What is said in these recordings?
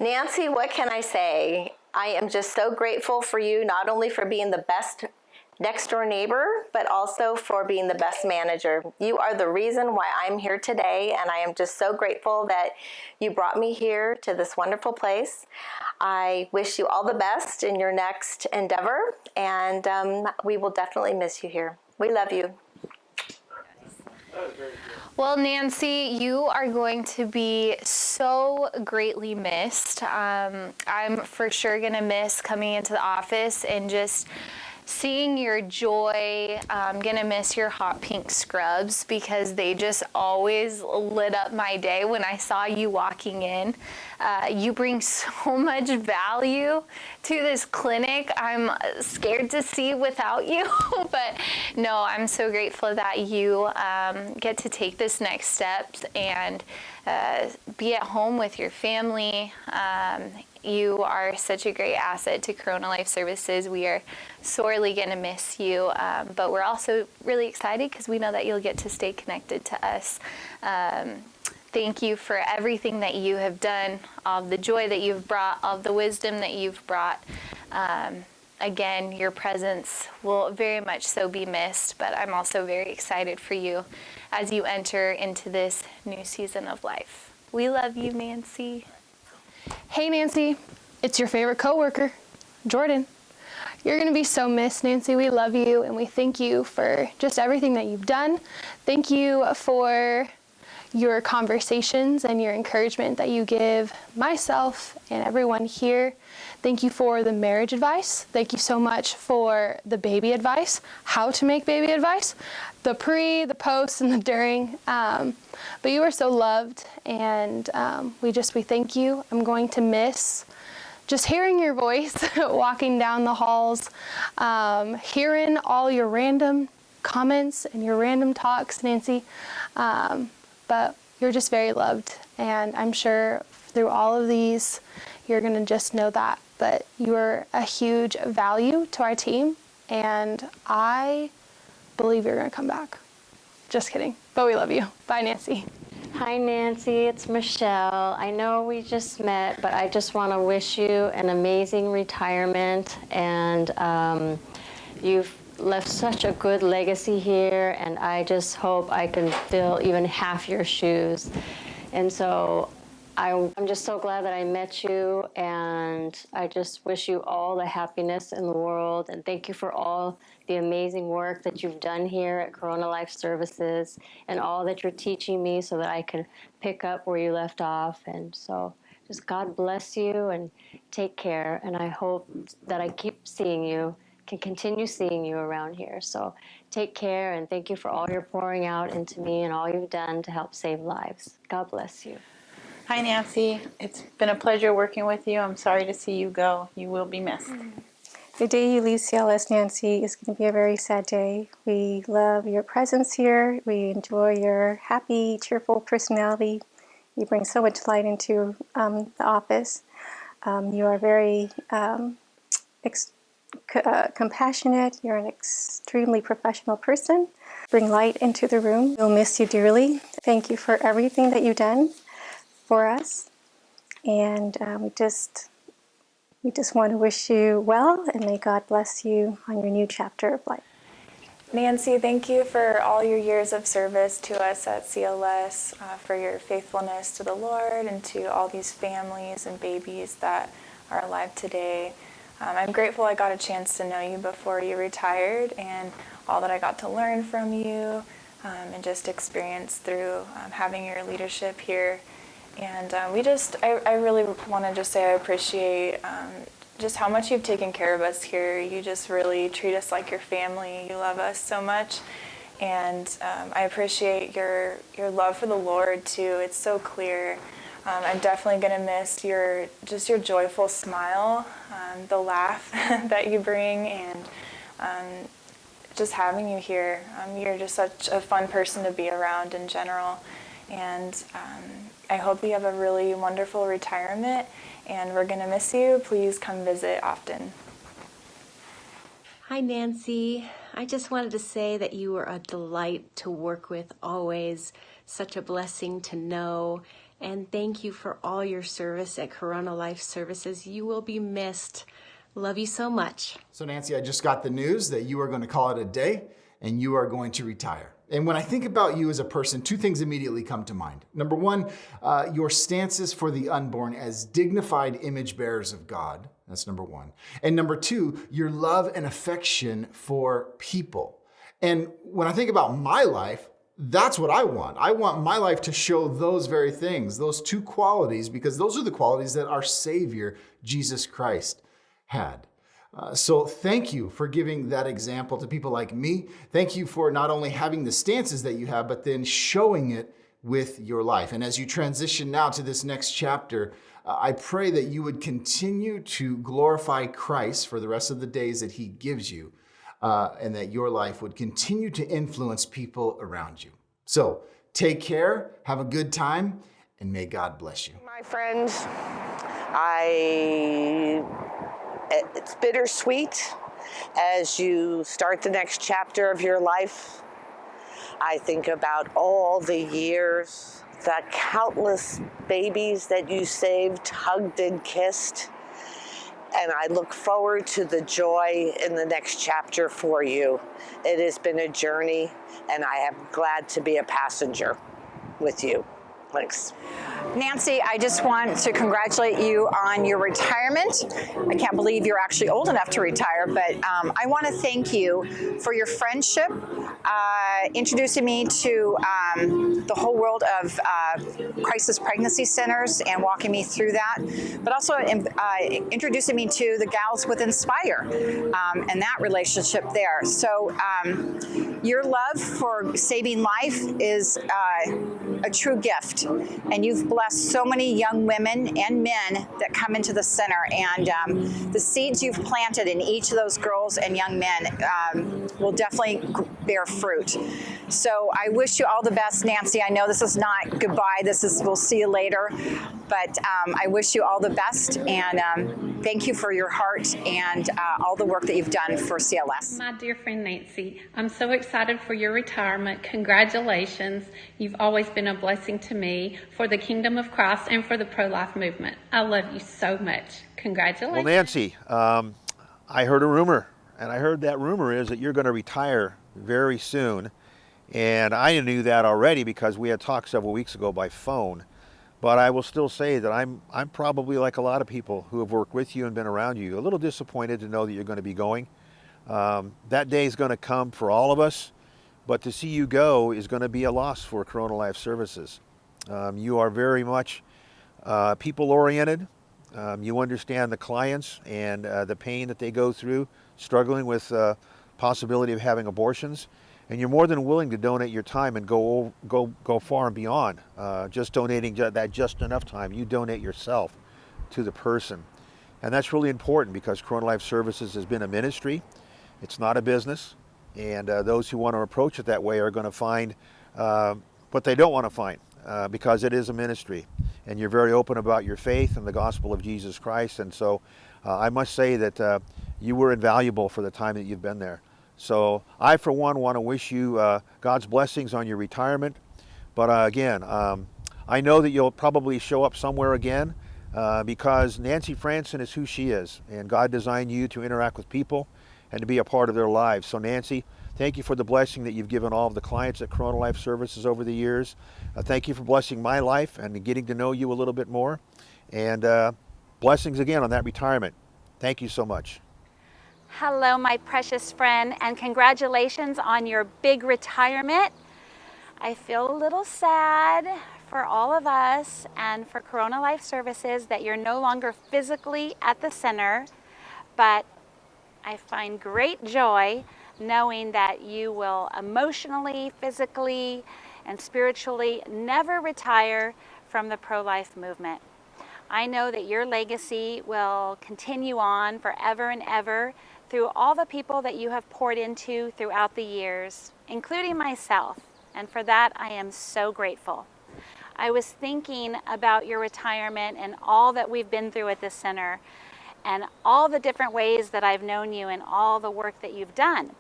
Nancy, what can I say? I am just so grateful for you, not only for being the best next door neighbor, but also for being the best manager. You are the reason why I'm here today, and I am just so grateful that you brought me here to this wonderful place. I wish you all the best in your next endeavor, and we will definitely miss you here. We love you. Well, Nancy, you are going to be so greatly missed. I'm for sure going to miss coming into the office and just seeing your joy. I'm going to miss your hot pink scrubs because they just always lit up my day when I saw you walking in. You bring so much value to this clinic. I'm scared to see without you, but no, I'm so grateful that you get to take this next step and be at home with your family. You are such a great asset to Corona Life Services. We are sorely going to miss you, but we're also really excited because we know that you'll get to stay connected to us. Thank you for everything that you have done, all the joy that you've brought, all the wisdom that you've brought. Again, your presence will very much so be missed, but I'm also very excited for you as you enter into this new season of life. We love you, Nancy. Hey, Nancy. It's your favorite coworker, Jordan. You're going to be so missed, Nancy. We love you, and we thank you for just everything that you've done. Thank you for your conversations and your encouragement that you give myself and everyone here. Thank you for the marriage advice. Thank you so much for the baby advice, how to make baby advice, the pre, the post, and the during. But you are so loved, and we thank you. I'm going to miss just hearing your voice walking down the halls, hearing all your random comments and your random talks, Nancy. But you're just very loved, and I'm sure through all of these, you're going to just know that. But you are a huge value to our team, and I believe you're going to come back. Just kidding, but we love you. Bye, Nancy. Hi, Nancy. It's Michelle. I know we just met, but I just want to wish you an amazing retirement, and you've left such a good legacy here, and I just hope I can fill even half your shoes. And so I'm just so glad that I met you, and I just wish you all the happiness in the world, and thank you for all the amazing work that you've done here at Corona Life Services and all that you're teaching me so that I can pick up where you left off. And so just God bless you and take care, and I hope that I keep seeing you, can continue seeing you around here. So take care, and thank you for all you're pouring out into me and all you've done to help save lives. God bless you. Hi, Nancy. It's been a pleasure working with you. I'm sorry to see you go. You will be missed. The day you leave CLS, Nancy, is going to be a very sad day. We love your presence here. We enjoy your happy, cheerful personality. You bring so much light into the office. You are very compassionate. You're an extremely professional person. Bring light into the room. We'll miss you dearly. Thank you for everything that you've done for us. And we just want to wish you well, and may God bless you on your new chapter of life. Nancy, thank you for all your years of service to us at CLS, for your faithfulness to the Lord and to all these families and babies that are alive today. I'm grateful I got a chance to know you before you retired, and all that I got to learn from you and just experience through having your leadership here. And I really want to just say I appreciate just how much you've taken care of us here. You just really treat us like your family. You love us so much. And I appreciate your love for the Lord too. It's so clear. I'm definitely going to miss your joyful smile, the laugh that you bring, and just having you here. You're just such a fun person to be around in general. And I hope you have a really wonderful retirement, and we're going to miss you. Please come visit often. Hi, Nancy. I just wanted to say that you were a delight to work with always, such a blessing to know, And thank you for all your service at Corona Life Services. You will be missed. Love you so much. So Nancy, I just got the news that you are going to call it a day and you are going to retire. And when I think about you as a person, two things immediately come to mind. Number one, your stances for the unborn as dignified image bearers of God. That's number one. And number two, your love and affection for people. And when I think about my life, that's what I want. I want my life to show those very things, those two qualities, because those are the qualities that our Savior, Jesus Christ, had. So thank you for giving that example to people like me. Thank you for not only having the stances that you have, but then showing it with your life. And as you transition now to this next chapter, I pray that you would continue to glorify Christ for the rest of the days that he gives you, and that your life would continue to influence people around you. So take care, have a good time, and may God bless you. My friends, it's bittersweet as you start the next chapter of your life. I think about all the years, the countless babies that you saved, hugged and kissed. And I look forward to the joy in the next chapter for you. It has been a journey, and I am glad to be a passenger with you. Thanks. Nancy, I just want to congratulate you on your retirement. I can't believe you're actually old enough to retire, but I want to thank you for your friendship, introducing me to the whole world of crisis pregnancy centers and walking me through that, but also introducing me to the gals with Inspire and that relationship there. So your love for saving life is a true gift, and you've blessed so many young women and men that come into the center, and the seeds you've planted in each of those girls and young men will definitely bear fruit. So I wish you all the best, Nancy. I know this is not goodbye, this is we'll see you later, but I wish you all the best, and thank you for your heart and all the work that you've done for CLS. My dear friend Nancy, I'm so excited for your retirement. Congratulations. You've always been a blessing to me for the kingdom of Christ and for the pro-life movement. I love you so much. Congratulations. Well, Nancy, I heard a rumor, and I heard that rumor is that you're going to retire very soon. And I knew that already because we had talked several weeks ago by phone. But I will still say that I'm probably like a lot of people who have worked with you and been around you, a little disappointed to know that you're going to be going. That day is going to come for all of us, but to see you go is going to be a loss for Corona Life Services. You are very much people-oriented. You understand the clients and the pain that they go through, struggling with possibility of having abortions. And you're more than willing to donate your time and go far and beyond. Just donating that just enough time. You donate yourself to the person. And that's really important because Corona Life Services has been a ministry. It's not a business. And those who want to approach it that way are going to find what they don't want to find because it is a ministry. And you're very open about your faith and the gospel of Jesus Christ. And so I must say that you were invaluable for the time that you've been there. So I, for one, want to wish you God's blessings on your retirement. But again, I know that you'll probably show up somewhere again because Nancy Franson is who she is. And God designed you to interact with people and to be a part of their lives. So Nancy, thank you for the blessing that you've given all of the clients at Corona Life Services over the years. Thank you for blessing my life and getting to know you a little bit more. And blessings again on that retirement. Thank you so much. Hello, my precious friend, and congratulations on your big retirement. I feel a little sad for all of us and for Corona Life Services that you're no longer physically at the center, but I find great joy knowing that you will emotionally, physically, and spiritually never retire from the pro-life movement. I know that your legacy will continue on forever and ever through all the people that you have poured into throughout the years, including myself, and for that I am so grateful. I was thinking about your retirement and all that we've been through at the center and all the different ways that I've known you and all the work that you've done.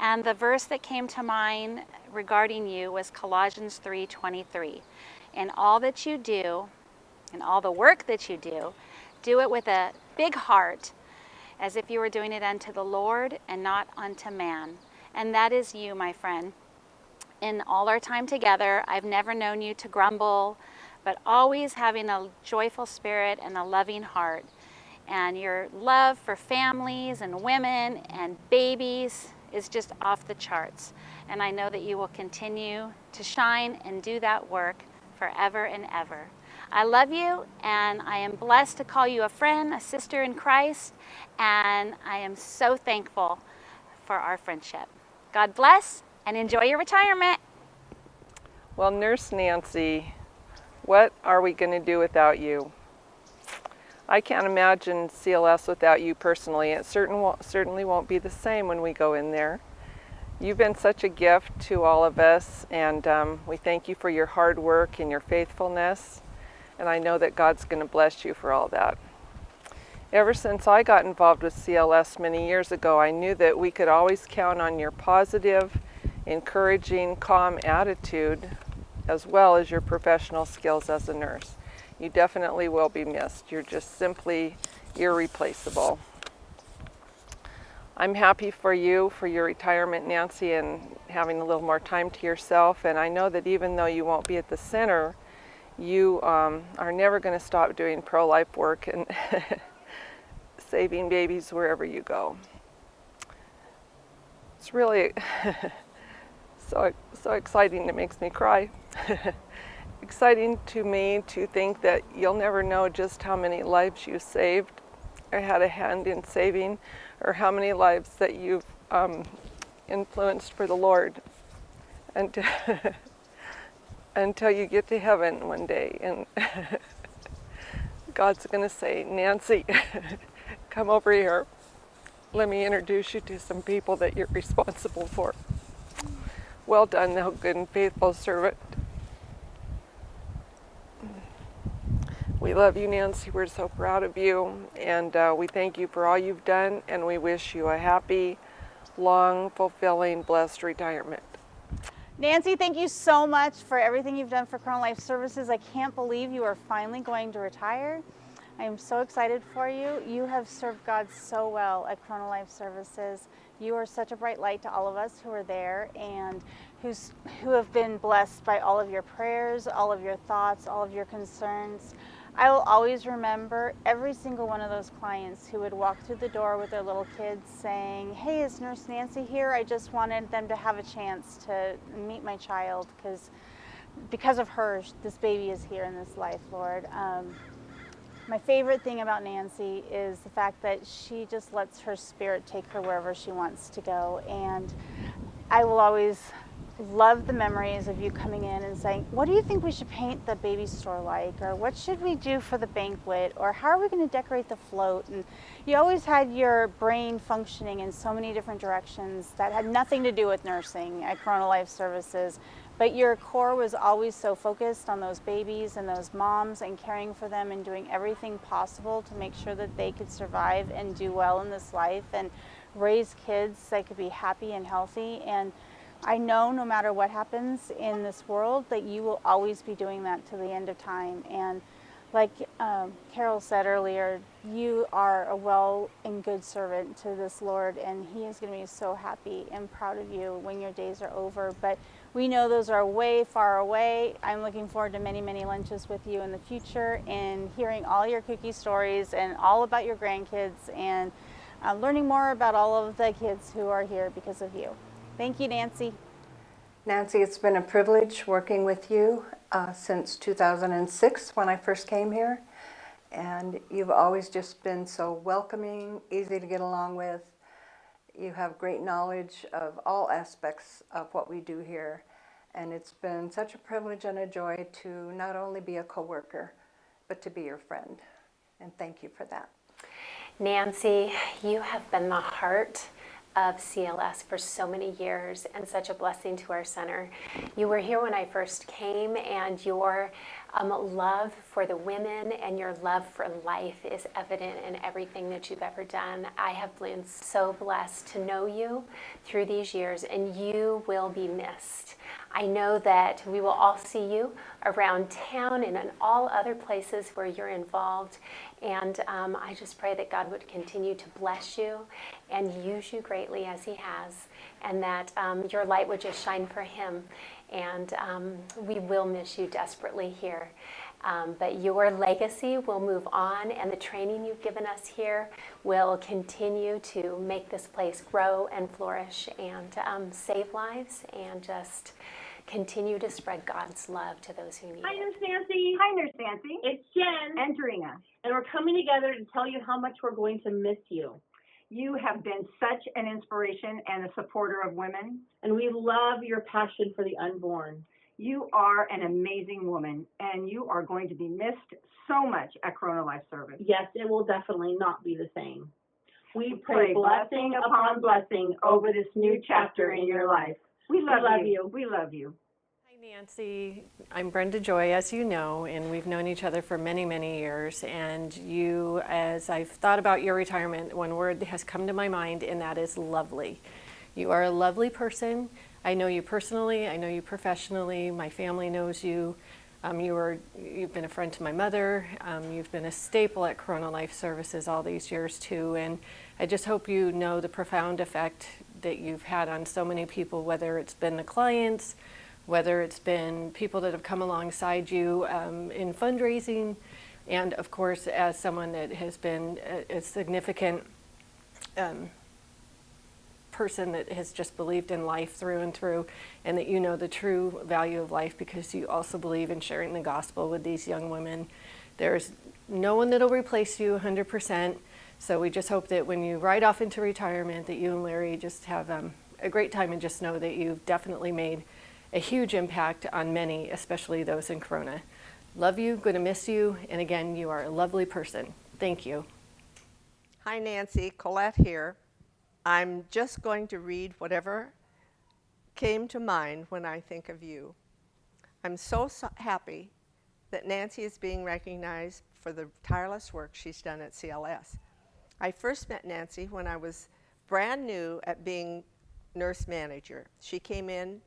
And the verse that came to mind regarding you was Colossians 3:23. in all that you do, in all the work that you do it with a big heart, as if you were doing it unto the Lord and not unto man. And that is you, my friend. In all our time together, I've never known you to grumble, but always having a joyful spirit and a loving heart. And your love for families and women and babies is just off the charts. And I know that you will continue to shine and do that work forever and ever. I love you, and I am blessed to call you a friend, a sister in Christ, and I am so thankful for our friendship. God bless, and enjoy your retirement. Well, Nurse Nancy, what are we going to do without you? I can't imagine CLS without you personally. It certainly won't be the same when we go in there. You've been such a gift to all of us, and we thank you for your hard work and your faithfulness, and I know that God's going to bless you for all that. Ever since I got involved with CLS many years ago, I knew that we could always count on your positive, encouraging, calm attitude, as well as your professional skills as a nurse. You definitely will be missed. You're just simply irreplaceable. I'm happy for you, for your retirement, Nancy, and having a little more time to yourself. And I know that even though you won't be at the center, you are never going to stop doing pro-life work and saving babies wherever you go. It's really so exciting, it makes me cry. Exciting to me to think that you'll never know just how many lives you saved or had a hand in saving, or how many lives that you've influenced for the Lord, and until you get to heaven one day and God's going to say, Nancy, come over here. Let me introduce you to some people that you're responsible for. Well done, thou good and faithful servant. We love you, Nancy. We're so proud of you, and we thank you for all you've done, and we wish you a happy, long, fulfilling, blessed retirement. Nancy, thank you so much for everything you've done for Corona Life Services. I can't believe you are finally going to retire. I am so excited for you. You have served God so well at Corona Life Services. You are such a bright light to all of us who are there and who have been blessed by all of your prayers, all of your thoughts, all of your concerns. I will always remember every single one of those clients who would walk through the door with their little kids saying, hey, is Nurse Nancy here? I just wanted them to have a chance to meet my child because of her, this baby is here in this life, Lord. My favorite thing about Nancy is the fact that she just lets her spirit take her wherever she wants to go. And I will always love the memories of you coming in and saying, what do you think we should paint the baby store like? Or what should we do for the banquet? Or how are we going to decorate the float? And you always had your brain functioning in so many different directions that had nothing to do with nursing at Corona Life Services. But your core was always so focused on those babies and those moms and caring for them and doing everything possible to make sure that they could survive and do well in this life and raise kids that could be happy and healthy. And I know no matter what happens in this world that you will always be doing that to the end of time. And like Carol said earlier, you are a well and good servant to this Lord, and he is going to be so happy and proud of you when your days are over. But we know those are way far away. I'm looking forward to many, many lunches with you in the future and hearing all your cookie stories and all about your grandkids and learning more about all of the kids who are here because of you. Thank you, Nancy. Nancy, it's been a privilege working with you since 2006 when I first came here. And you've always just been so welcoming, easy to get along with. You have great knowledge of all aspects of what we do here. And it's been such a privilege and a joy to not only be a coworker, but to be your friend. And thank you for that. Nancy, you have been the heart of CLS for so many years and such a blessing to our center. You were here when I first came, and your Love for the women and your love for life is evident in everything that you've ever done. I have been so blessed to know you through these years, and you will be missed. I know that we will all see you around town and in all other places where you're involved. And I just pray that God would continue to bless you and use you greatly as He has, and that your light would just shine for Him. And we will miss you desperately here. But your legacy will move on, and the training you've given us here will continue to make this place grow and flourish and save lives and just continue to spread God's love to those who need Hi, it. Nurse Nancy. Hi, Nurse Nancy. It's Jen and Dorina, and we're coming together to tell you how much we're going to miss you. You have been such an inspiration and a supporter of women, and we love your passion for the unborn. You are an amazing woman, and you are going to be missed so much at Corona Life Service. Yes, it will definitely not be the same. We pray blessing upon blessing over this new chapter in your life. We love you. We love you. Hi, Nancy. I'm Brenda Joy, as you know, and we've known each other for many, many years. And you, as I've thought about your retirement, one word has come to my mind, and that is lovely. You are a lovely person. I know you personally. I know you professionally. My family knows you. You've been a friend to my mother. You've been a staple at Corona Life Services all these years too. And I just hope you know the profound effect that you've had on so many people, whether it's been the clients, whether it's been people that have come alongside you in fundraising, and of course as someone that has been a significant person that has just believed in life through and through, and that you know the true value of life because you also believe in sharing the gospel with these young women. There's no one that'll replace you 100%. So we just hope that when you ride off into retirement that you and Larry just have a great time, and just know that you've definitely made a huge impact on many, especially those in Corona. Love you, going to miss you, and again, you are a lovely person. Thank you. Hi, Nancy. Colette here. I'm just going to read whatever came to mind when I think of you. I'm so happy that Nancy is being recognized for the tireless work she's done at CLS. I first met Nancy when I was brand new at being nurse manager. She came in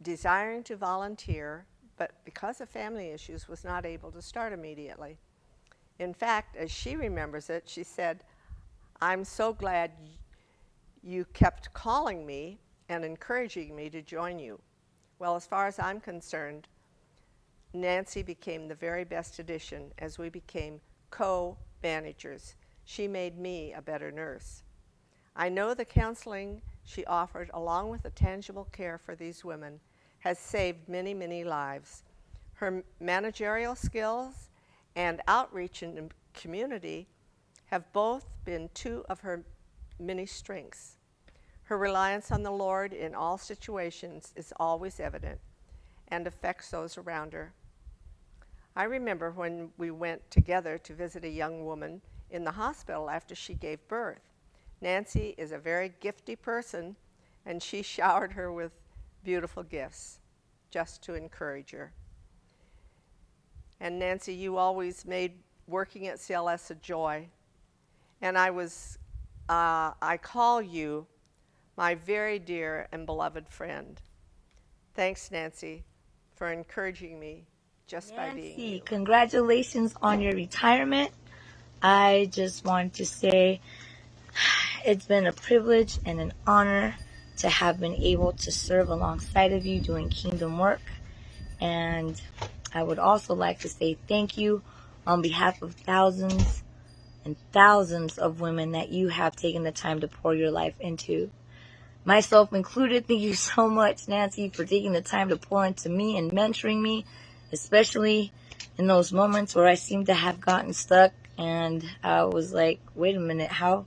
desiring to volunteer, but because of family issues was not able to start immediately. In fact, as she remembers it, she said, "I'm so glad you kept calling me and encouraging me to join you." Well, as far as I'm concerned, Nancy became the very best addition as we became co-managers. She made me a better nurse. I know the counseling she offered, along with the tangible care for these women, has saved many, many lives. Her managerial skills and outreach in the community have both been two of her many strengths. Her reliance on the Lord in all situations is always evident and affects those around her. I remember when we went together to visit a young woman in the hospital after she gave birth. Nancy is a very gifty person, and she showered her with beautiful gifts just to encourage her. And Nancy, you always made working at CLS a joy. And I call you my very dear and beloved friend. Thanks, Nancy, for encouraging me just by being you. Congratulations on your retirement. I just want to say it's been a privilege and an honor to have been able to serve alongside of you doing kingdom work. And I would also like to say thank you on behalf of thousands and thousands of women that you have taken the time to pour your life into. Myself included, thank you so much, Nancy, for taking the time to pour into me and mentoring me, especially in those moments where I seemed to have gotten stuck and I was like, wait a minute, how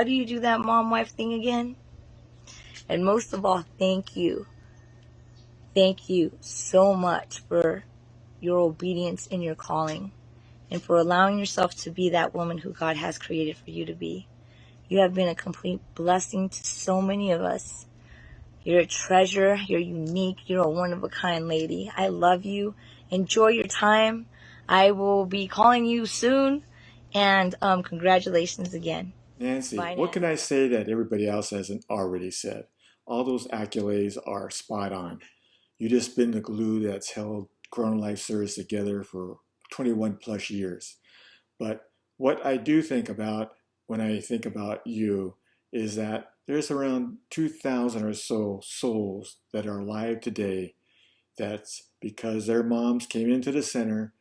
do you do that mom-wife thing again? And most of all, thank you. Thank you so much for your obedience in your calling and for allowing yourself to be that woman who God has created for you to be. You have been a complete blessing to so many of us. You're a treasure. You're unique. You're a one-of-a-kind lady. I love you, Enjoy your time. I will be calling you soon, and congratulations again. Nancy, Bye, what can I say that everybody else hasn't already said? All those accolades are spot on. You just been the glue that's held Corona Life Service together for 21 plus years. But what I do think about when I think about you is that there's around 2,000 or so souls that are alive today. That's because their moms came into the center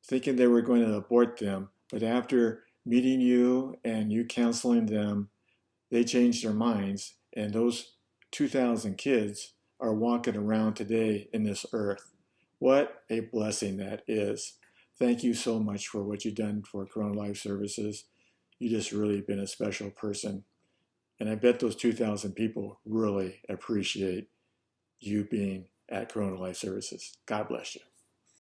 thinking they were going to abort them, but after meeting you and you counseling them, they changed their minds, and those 2,000 kids are walking around today in this earth. What a blessing that is. Thank you so much for what you've done for Corona Life Services. You just really been a special person. And I bet those 2,000 people really appreciate you being at Corona Life Services. God bless you.